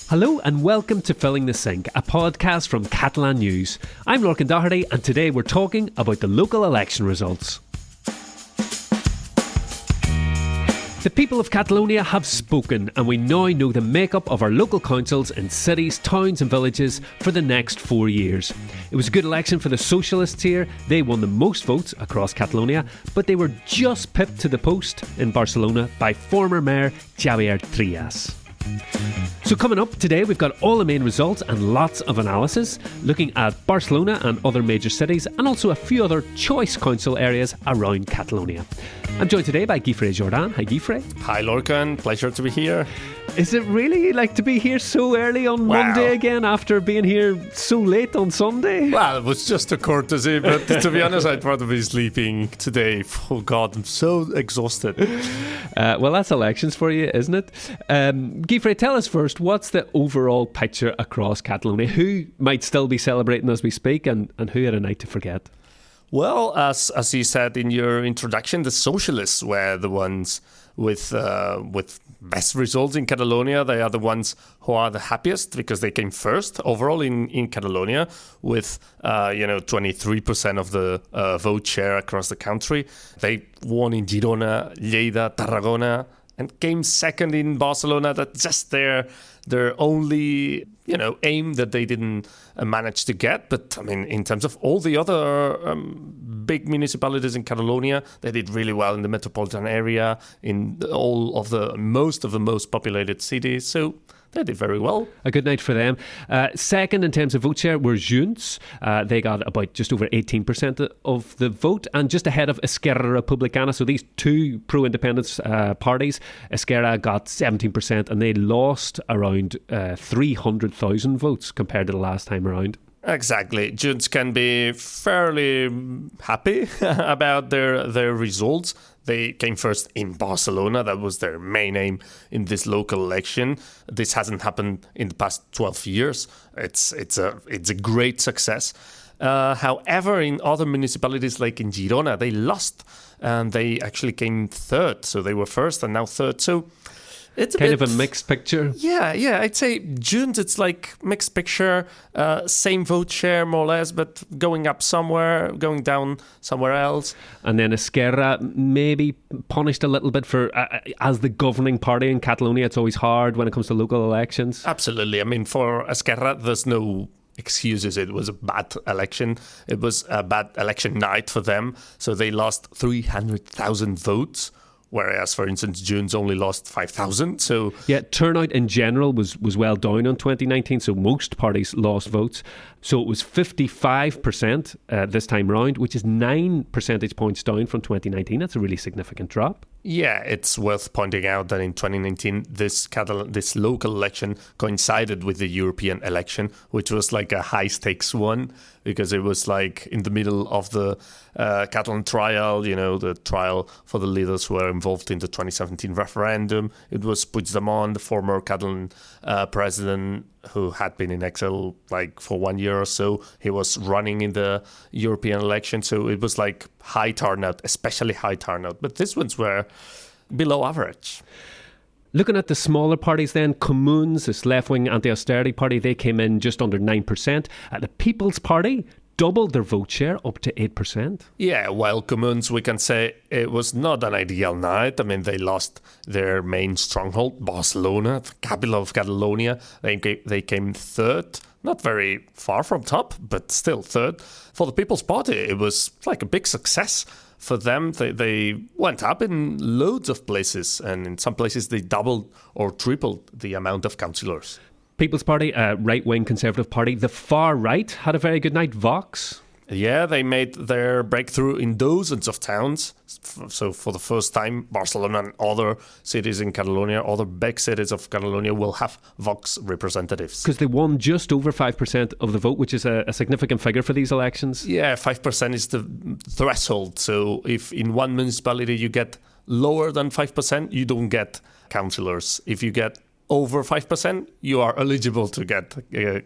Hello and welcome to Filling the Sink, a podcast from Catalan News. I'm Lorcan Doherty and today we're talking about the local election results. The people of Catalonia have spoken and we now know the makeup of our local councils in cities, towns and villages for the next 4 years. It was a good election for the socialists here. They won the most votes across Catalonia, but they were just pipped to the post in Barcelona by former Mayor Javier Trias. So coming up today, we've got all the main results and lots of analysis, looking at Barcelona and other major cities, and also a few other choice council areas around Catalonia. I'm joined today by Guifré Jordan. Hi, Guifré. Hi, Lorcan. Pleasure to be here. Is it really like to be here so early on Monday again after being here so late on Sunday? Well, it was just a courtesy, but to be honest, I'd rather be sleeping today. Oh, God, I'm so exhausted. Well, that's elections for you, isn't it? Guifré, tell us first, what's the overall picture across Catalonia? Who might still be celebrating as we speak and who had a night to forget? Well, as you said in your introduction, the socialists were the ones with best results in Catalonia. They are the ones who are the happiest because they came first overall in Catalonia with 23% of the vote share across the country. They won in Girona, Lleida, Tarragona, and came second in Barcelona. That's just their only aim that they didn't manage to get. But I mean, in terms of all the other big municipalities in Catalonia, they did really well in the metropolitan area, in most of the most populated cities. So they did very well. A good night for them. Second in terms of vote share were Junts. They got about just over 18% of the vote, and just ahead of Esquerra Republicana. So these two pro-independence parties, Esquerra got 17% and they lost around 300,000 votes compared to the last time around. Exactly. Junts can be fairly happy about their results. They came first in Barcelona. That was their main aim in this local election. This hasn't happened in the past 12 years. It's a great success. However, in other municipalities like in Girona, they lost and they actually came third. So they were first and now third. So it's kind of a mixed picture. Yeah. I'd say Junts, it's like mixed picture, same vote share more or less, but going up somewhere, going down somewhere else. And then Esquerra maybe punished a little bit for, as the governing party in Catalonia, it's always hard when it comes to local elections. Absolutely. I mean, for Esquerra, there's no excuses. It was a bad election. It was a bad election night for them. So they lost 300,000 votes. Whereas, for instance, Junts only lost 5,000. So yeah, turnout in general was well down on 2019. So most parties lost votes. So it was 55% this time round, which is 9 percentage points down from 2019. That's a really significant drop. Yeah, it's worth pointing out that in 2019, this local election coincided with the European election, which was like a high-stakes one, because it was like in the middle of the Catalan trial, the trial for the leaders who were involved in the 2017 referendum. It was Puigdemont, the former Catalan president, who had been in exile like for 1 year or so. He was running in the European election, so it was like high turnout, especially high turnout. But these ones were below average. Looking at the smaller parties then, Comuns, this left-wing anti-austerity party, they came in just under 9%. The People's Party doubled their vote share up to 8%. Yeah, while Comuns, we can say it was not an ideal night. I mean, they lost their main stronghold, Barcelona, the capital of Catalonia. They came third, not very far from top, but still third. For the People's Party, it was like a big success. For them, they went up in loads of places, and in some places they doubled or tripled the amount of councillors. People's Party, a right-wing conservative party. The far right had a very good night. Vox. Yeah, they made their breakthrough in dozens of towns. So for the first time, Barcelona and other cities in Catalonia, other big cities of Catalonia will have Vox representatives. Because they won just over 5% of the vote, which is a significant figure for these elections. Yeah, 5% is the threshold. So if in one municipality you get lower than 5%, you don't get councillors. If you get over 5%, you are eligible to get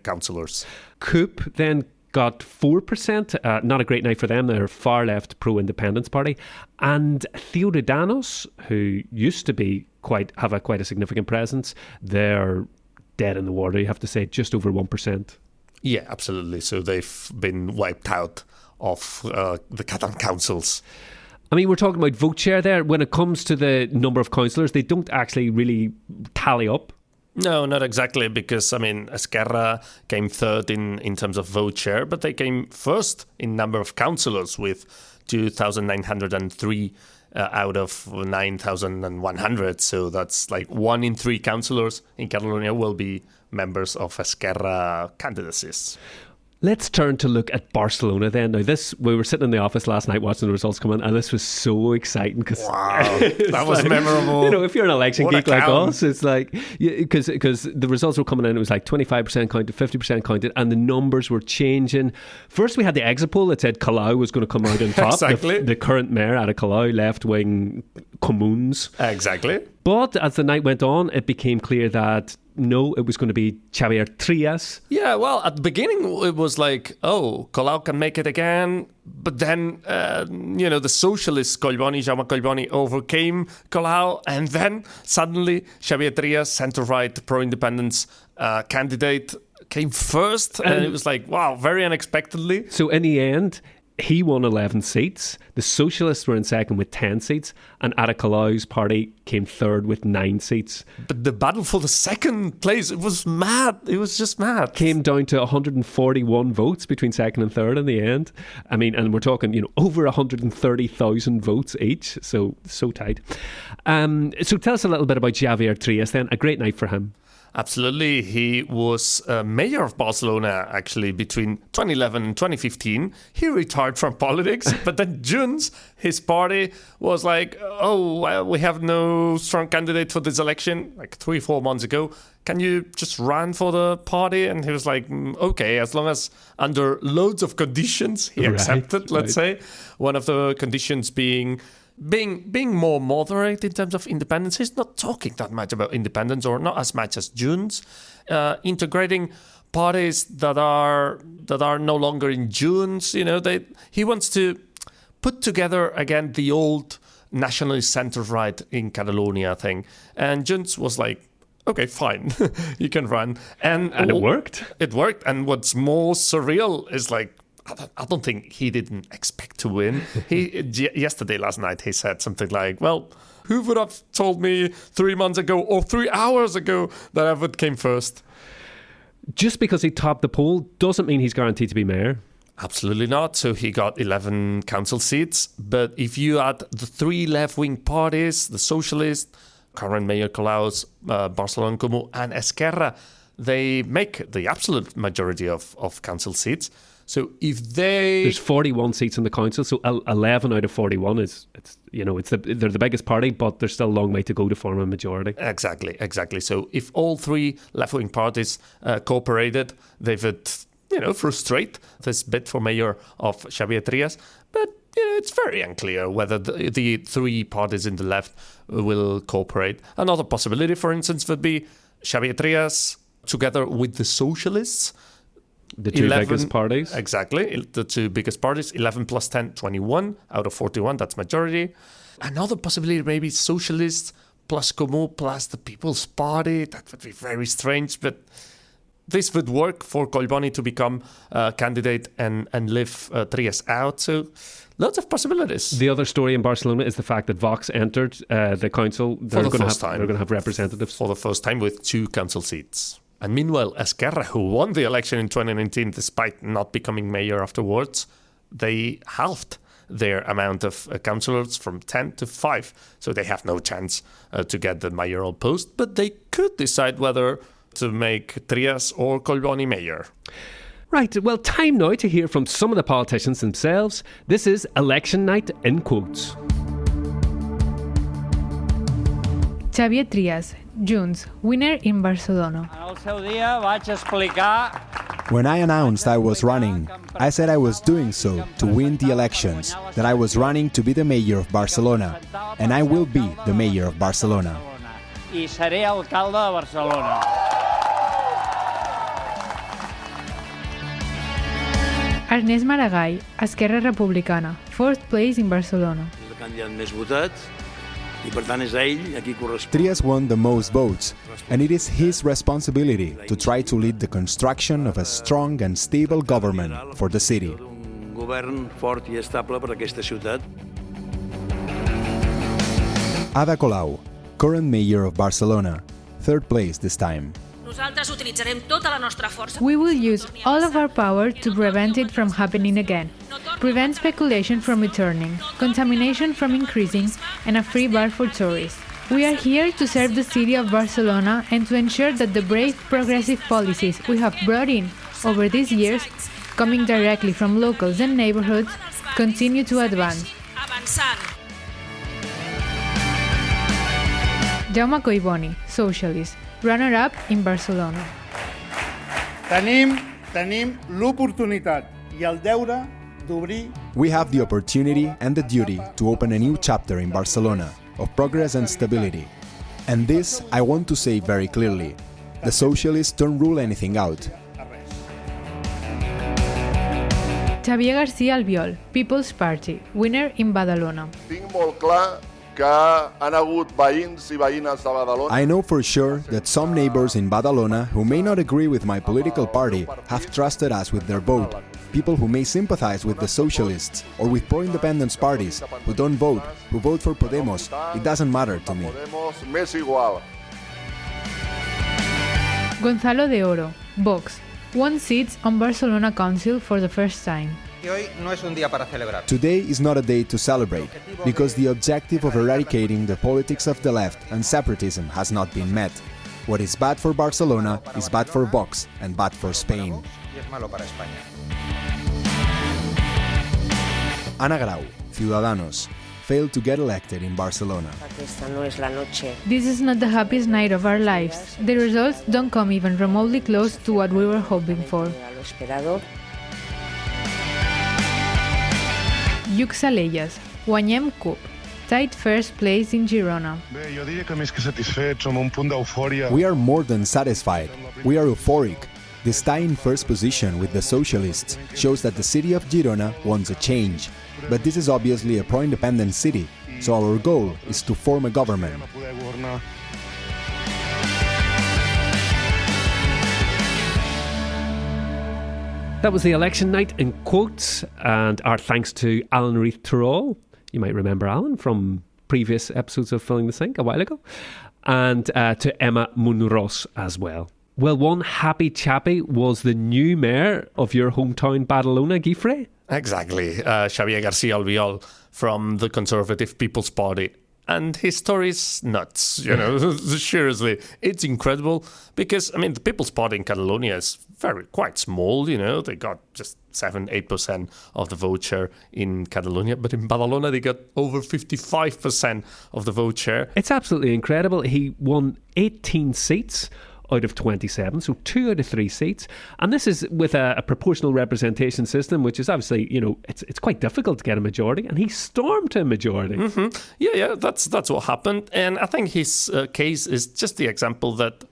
councillors. CUP then got 4%. Not a great night for them. They're far left pro-independence party. And Ciudadanos, who used to be quite a significant presence, they're dead in the water, you have to say, just over 1%. Yeah, absolutely. So they've been wiped out of the Catalan councils. I mean, we're talking about vote share there. When it comes to the number of councillors, they don't actually really tally up. No, not exactly, because, I mean, Esquerra came third in terms of vote share, but they came first in number of councillors with 2,903 out of 9,100. So that's like 1 in 3 councillors in Catalonia will be members of Esquerra candidacies. Let's turn to look at Barcelona then. Now, we were sitting in the office last night watching the results come in, and this was so exciting because wow, that was memorable. You know, if you're an election What a geek like clown. us, it's like because the results were coming in. It was like 25% counted, 50% counted, and the numbers were changing. First, we had the exit poll that said Colau was going to come out on top. Exactly. The current mayor, Ada Colau, left-wing Comuns. Exactly. But as the night went on, it became clear that no, it was going to be Xavier Trias. Yeah, well, at the beginning, it was like, oh, Colau can make it again. But then, the socialist Jaume Collboni overcame Colau. And then suddenly, Xavier Trias, centre-right, pro-independence candidate, came first. And it was like, wow, very unexpectedly. So in the end, he won 11 seats. The Socialists were in second with 10 seats, and Ada Colau's party came third with 9 seats. But the battle for the second place, it was mad. It was just mad. Came down to 141 votes between second and third in the end. I mean, and we're talking, over 130,000 votes each. So tight. So tell us a little bit about Xavier Trias then. A great night for him. Absolutely. He was mayor of Barcelona, actually, between 2011 and 2015. He retired from politics, but then Junts, his party, was like, oh, well, we have no strong candidate for this election, like 3-4 months ago. Can you just run for the party? And he was like, okay, as long as under loads of conditions, he accepted, let's say. One of the conditions being more moderate in terms of independence. He's not talking that much about independence, or not as much as Junts. Integrating parties that are no longer in Junts. He wants to put together again the old nationalist centre-right in Catalonia thing. And Junts was like, okay, fine, you can run. And it worked. It worked. And what's more surreal is like, I don't think he didn't expect to win. Last night, he said something like, well, who would have told me 3 months ago or 3 hours ago that I would came first? Just because he topped the poll doesn't mean he's guaranteed to be mayor. Absolutely not. So he got 11 council seats. But if you add the 3 left-wing parties, the Socialist, current Mayor Colau's, Barcelona en Comú, and Esquerra, they make the absolute majority of council seats. So if there's 41 seats in the council, so 11 out of 41 they're the biggest party, but there's still a long way to go to form a majority. Exactly. So if all 3 left-wing parties cooperated, they would, frustrate this bid for mayor of Xavier Trias. But it's very unclear whether the 3 parties in the left will cooperate. Another possibility, for instance, would be Xavier Trias together with the Socialists. The 2 biggest parties. Exactly. The 2 biggest parties, 11 plus 10, 21 out of 41. That's majority. Another possibility, maybe Socialists plus Comú plus the People's Party. That would be very strange, but this would work for Collboni to become a candidate and live Trias out. So lots of possibilities. The other story in Barcelona is the fact that Vox entered the council. They're going to have representatives. For the first time with 2 council seats. And meanwhile, Esquerra, who won the election in 2019 despite not becoming mayor afterwards, they halved their amount of councillors from 10 to 5. So they have no chance to get the mayoral post, but they could decide whether to make Trias or Collboni mayor. Right, well, time now to hear from some of the politicians themselves. This is Election Night in Quotes. Xavier Trias, Junts, winner in Barcelona. When I announced I was running, I said I was doing so to win the elections, that I was running to be the mayor of Barcelona, and I will be the mayor of Barcelona. I seré alcalde de Barcelona. Ernest Maragall, Esquerra Republicana, 4th place in Barcelona. És el candidat més votat I per tant és a ell a qui correspon. Trias won the most votes, and it is his responsibility to try to lead the construction of a strong and stable government for the city. Un govern fort i estable per a aquesta ciutat. Ada Colau, current mayor of Barcelona, third place this time. Nosaltres utilitzarem tota la nostra força. We will use all of our power to prevent it from happening again, prevent speculation from returning, contamination from increasing, and a free bar for tourists. We are here to serve the city of Barcelona and to ensure that the brave, progressive policies we have brought in over these years, coming directly from locals and neighborhoods, continue to advance. Avançant. Jaume Collboni, socialist, runner-up in Barcelona. Tenim l'oportunitat i el deure d'obrir. We have the opportunity and the duty to open a new chapter in Barcelona of progress and stability. And this I want to say very clearly. The socialists don't rule anything out. Xavier García Albiol, People's Party, winner in Badalona. Tinc molt clar que han hagut veïns i veïnes de Badalona. I know for sure that some neighbors in Badalona who may not agree with my political party have trusted us with their vote. People who may sympathize with the socialists or with pro-independence parties who don't vote, who vote for Podemos, it doesn't matter to me. Podemos m'és igual. Gonzalo de Oro, Vox, won seats on Barcelona Council for the first time. Today is not a day to celebrate, because the objective of eradicating the politics of the left and separatism has not been met. What is bad for Barcelona is bad for Vox and bad for Spain. Ana Grau, Ciudadanos, failed to get elected in Barcelona. This is not the happiest night of our lives. The results don't come even remotely close to what we were hoping for. Lluc Salellas, guanyem CUP, tied first place in Girona. We are more than satisfied. We are euphoric. This tie in first position with the socialists shows that the city of Girona wants a change. But this is obviously a pro-independent city, so our goal is to form a government. That was the election night in quotes, and our thanks to Alan Reith Tyrrell. You might remember Alan from previous episodes of Filling the Sink a while ago, and to Emma Munros as well. Well, one happy chappy was the new mayor of your hometown Badalona, Guifrey. Exactly. Xavier García Albiol from the Conservative People's Party. And his story is nuts, seriously. It's incredible because, the People's Party in Catalonia is quite small, They got just 7-8% of the vote share in Catalonia. But in Badalona, they got over 55% of the vote share. It's absolutely incredible. He won 18 seats out of 27, so 2 out of 3 seats. And this is with a proportional representation system, which is obviously, it's quite difficult to get a majority, and he stormed to a majority. Mm-hmm. Yeah, that's what happened. And I think his case is just the example that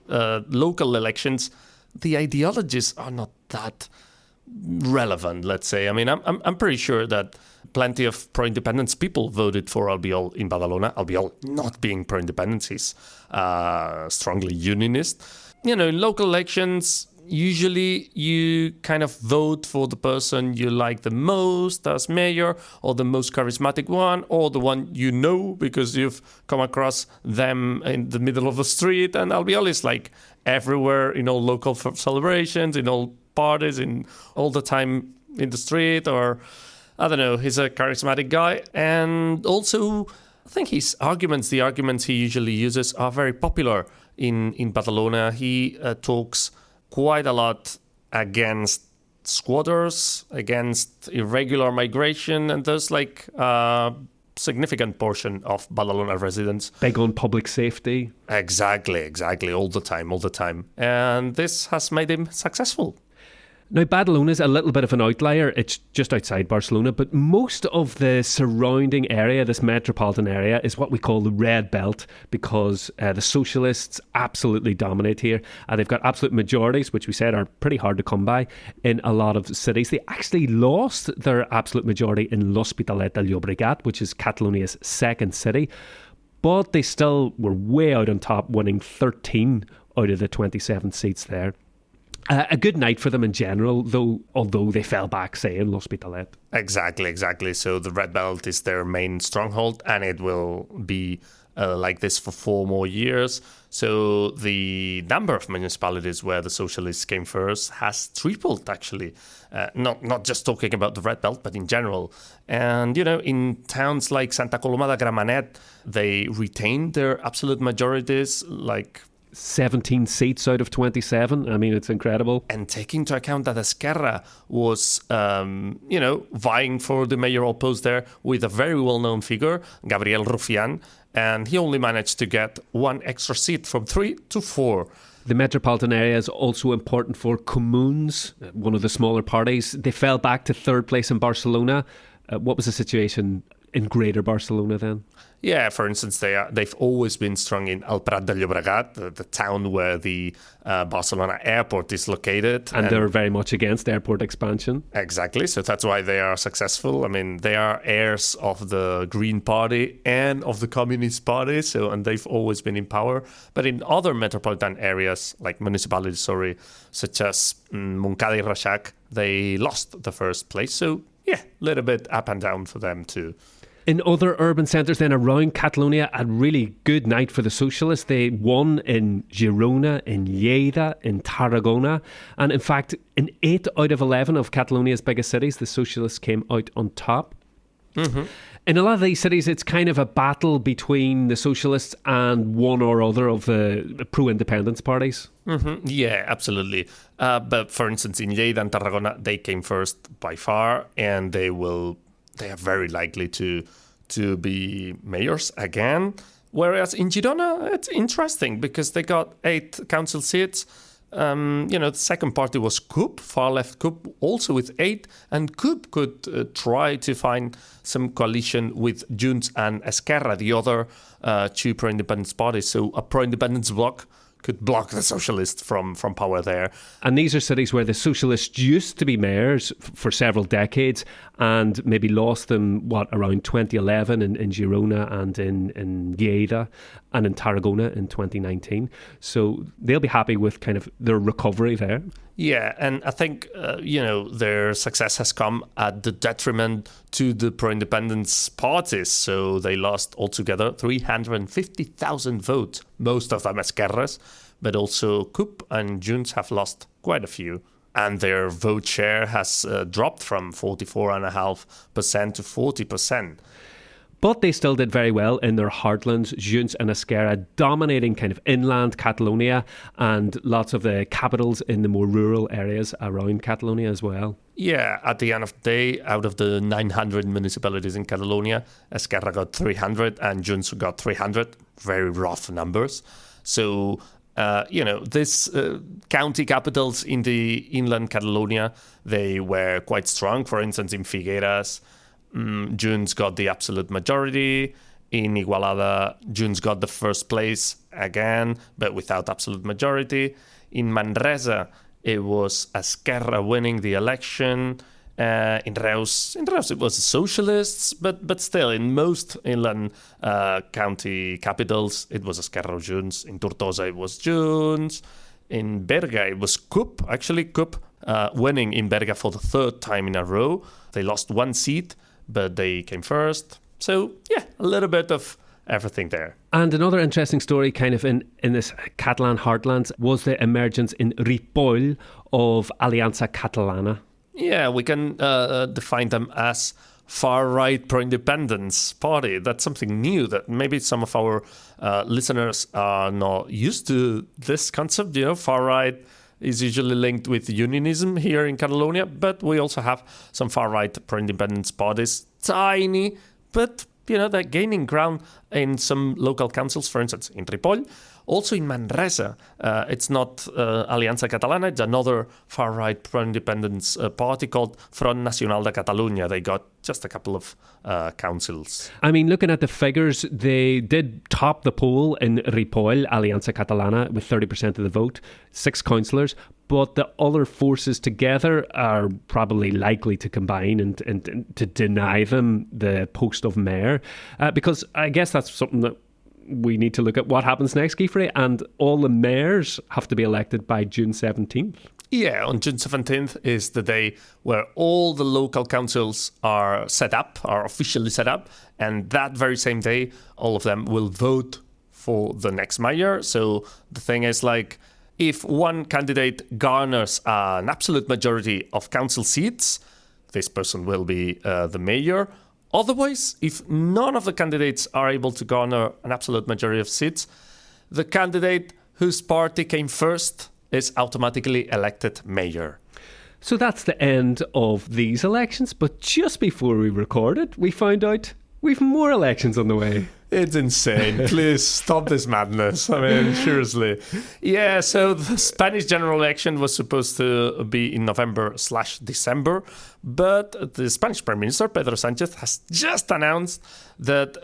local elections, the ideologies are not that relevant, let's say. I'm pretty sure that plenty of pro-independence people voted for Albiol in Badalona. Albiol not being pro-independence, he's strongly unionist. In local elections, usually you kind of vote for the person you like the most as mayor, or the most charismatic one, or the one because you've come across them in the middle of the street. And Albiol is like everywhere in all local celebrations, in all parties, in all the time in the street, or I don't know, he's a charismatic guy. And also, I think the arguments he usually uses are very popular in Badalona. He talks quite a lot against squatters, against irregular migration, and there's like a significant portion of Badalona residents. Big on public safety. Exactly, all the time. And this has made him successful. Now, Badalona is a little bit of an outlier. It's just outside Barcelona, but most of the surrounding area, this metropolitan area, is what we call the Red Belt, because the socialists absolutely dominate here. They've got absolute majorities, which we said are pretty hard to come by in a lot of cities. They actually lost their absolute majority in L'Hospitalet de Llobregat, which is Catalonia's second city. but they still were way out on top, winning 13 out of the 27 seats there. A good night for them in general, though, although they fell back, say, in L'Hospitalet. Exactly. So the Red Belt is their main stronghold, and it will be like this for 4 more years. So the number of municipalities where the socialists came first has tripled, actually. Not just talking about the Red Belt, but in general. And, in towns like Santa Coloma de Gramenet, they retained their absolute majorities, like 17 seats out of 27. I mean, it's incredible. And taking into account that Esquerra was, vying for the mayoral post there with a very well-known figure, Gabriel Rufián, and he only managed to get 1 extra seat from 3 to 4. The metropolitan area is also important for Comuns, one of the smaller parties. They fell back to 3rd place in Barcelona. What was the situation in Greater Barcelona then? Yeah, for instance, they've always been strong in El Prat de Llobregat, the town where the Barcelona airport is located. And they're very much against airport expansion. Exactly, so that's why they are successful. I mean, they are heirs of the Green Party and of the Communist Party, and they've always been in power. But in other metropolitan areas, like municipalities, such as Montcada y Reixac, they lost the 1st place. So, yeah, a little bit up and down for them too. In other urban centres then around Catalonia, a really good night for the socialists. They won in Girona, in Lleida, in Tarragona. And in fact, in 8 out of 11 of Catalonia's biggest cities, the socialists came out on top. Mm-hmm. In a lot of these cities, it's kind of a battle between the socialists and one or other of the pro-independence parties. Mm-hmm. Yeah, absolutely. But for instance, in Lleida and Tarragona, they came first by far, and they are very likely to be mayors again. Whereas in Girona, it's interesting because they got 8 council seats. The second party was CUP, far-left CUP, also with 8. And CUP could try to find some coalition with Junts and Esquerra, the other 2 pro-independence parties. So a pro-independence bloc could block the socialists from power there. And these are cities where the socialists used to be mayors for several decades and maybe lost them, around 2011 in Girona and in Lleida and in Tarragona in 2019. So they'll be happy with kind of their recovery there. Yeah, and I think, their success has come at the detriment to the pro-independence parties. So they lost altogether 350,000 votes, most of them Esquerras, but also CUP and Junts have lost quite a few. And their vote share has dropped from 44.5% to 40%. But they still did very well in their heartlands, Junts and Esquerra dominating kind of inland Catalonia and lots of the capitals in the more rural areas around Catalonia as well. Yeah, at the end of the day, out of the 900 municipalities in Catalonia, Esquerra got 300 and Junts got 300. Very rough numbers. So, these county capitals in the inland Catalonia, they were quite strong. For instance, in Figueras, Junts got the absolute majority. In Igualada, Junts got the 1st place again, but without absolute majority. In Manresa, it was Esquerra winning the election. In Reus, it was the socialists, but still, in most inland county capitals, it was Esquerra or Junts. In Tortosa, it was Junts. In Berga, it was CUP. Actually, CUP winning in Berga for the 3rd time in a row. They lost 1 seat, but they came first. So, yeah, a little bit of everything there. And another interesting story kind of in this Catalan heartlands was the emergence in Ripoll of Aliança Catalana. Yeah, we can define them as far-right pro-independence party. That's something new that maybe some of our listeners are not used to this concept. Far-right is usually linked with unionism here in Catalonia, but we also have some far-right pro-independence parties, tiny, but they're gaining ground in some local councils, for instance, in Ripoll. Also in Manresa, it's not Aliança Catalana, it's another far-right pro-independence party called Front Nacional de Catalunya. They got just a couple of councils. I mean, looking at the figures, they did top the poll in Ripoll, Aliança Catalana, with 30% of the vote, 6 councillors. But the other forces together are probably likely to combine and to deny them the post of mayor. Because I guess that's something that we need to look at what happens next, Guifrey, and all the mayors have to be elected by June 17th. Yeah, on June 17th is the day where all the local councils are officially set up, and that very same day, all of them will vote for the next mayor. So the thing is, like, if one candidate garners an absolute majority of council seats, this person will be the mayor. Otherwise, if none of the candidates are able to garner an absolute majority of seats, the candidate whose party came first is automatically elected mayor. So that's the end of these elections. But just before we recorded, we found out we've more elections on the way. It's insane. Please stop this madness. I mean, seriously. Yeah, so the Spanish general election was supposed to be in November/December, but the Spanish Prime Minister, Pedro Sánchez, has just announced that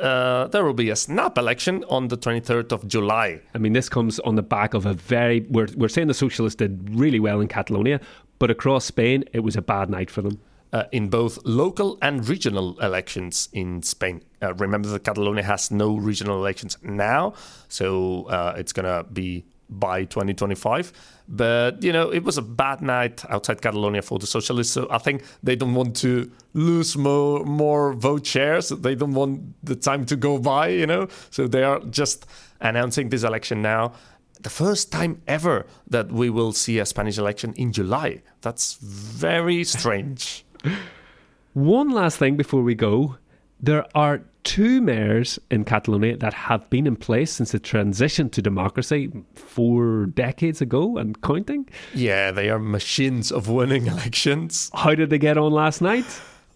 there will be a snap election on the 23rd of July. I mean, this comes on the back of we're saying the Socialists did really well in Catalonia, but across Spain, it was a bad night for them. In both local and regional elections in Spain. Remember that Catalonia has no regional elections now, so it's going to be by 2025. But, it was a bad night outside Catalonia for the Socialists, so I think they don't want to lose more vote shares. They don't want the time to go by, so they are just announcing this election now. The first time ever that we will see a Spanish election in July. That's very strange. One last thing before we go. There are 2 mayors in Catalonia that have been in place since the transition to democracy 4 decades ago and counting. Yeah, they are machines of winning elections. How did they get on last night?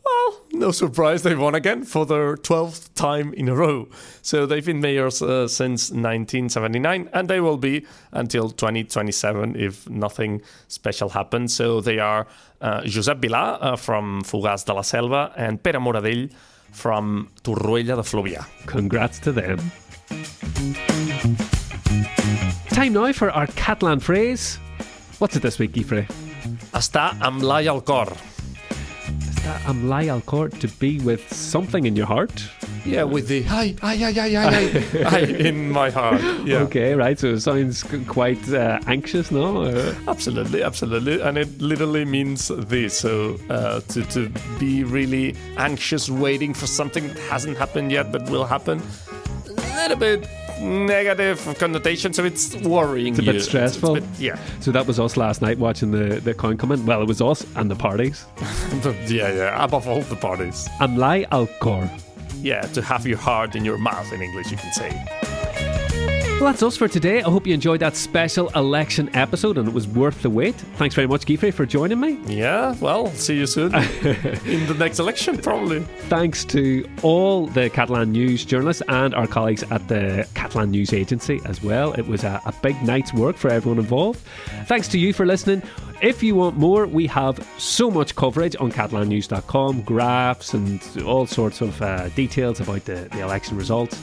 Well, no surprise, they won again for their 12th time in a row. So they've been mayors since 1979, and they will be until 2027 if nothing special happens. So they are Josep Vilà from Fogars de la Selva and Pere Moradell from Torroella de Fluvià. Congrats to them. Time now for our Catalan phrase. What's it this week, Guifrey? Està amb l'ai al cor. Am lai al cor, to be with something in your heart. Yeah, with the ai in my heart. Yeah. Okay, right. So it sounds quite anxious, no? Absolutely. And it literally means this. So to be really anxious, waiting for something that hasn't happened yet but will happen. A little bit negative connotation, so it's worrying. It's a bit stressful. Yeah. So that was us last night watching the count come in. Well, it was us and the parties. Yeah. Above all the parties. Am lai al cor. Yeah, to have your heart in your mouth in English, you can say. Well, that's us for today. I hope you enjoyed that special election episode and it was worth the wait. Thanks very much, Guifrey, for joining me. Yeah, well, see you soon in the next election, probably. Thanks to all the Catalan News journalists and our colleagues at the Catalan News Agency as well. It was a big night's work for everyone involved. Thanks to you for listening. If you want more, we have so much coverage on catalannews.com, graphs and all sorts of details about the election results.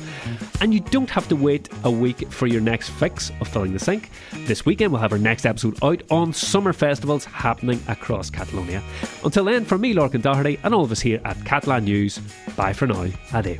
And you don't have to wait a week for your next fix of Filling the Sink. This weekend we'll have our next episode out on summer festivals happening across Catalonia. Until then, from me, Lorcan Doherty, and all of us here at Catalan News, bye for now. Adeu.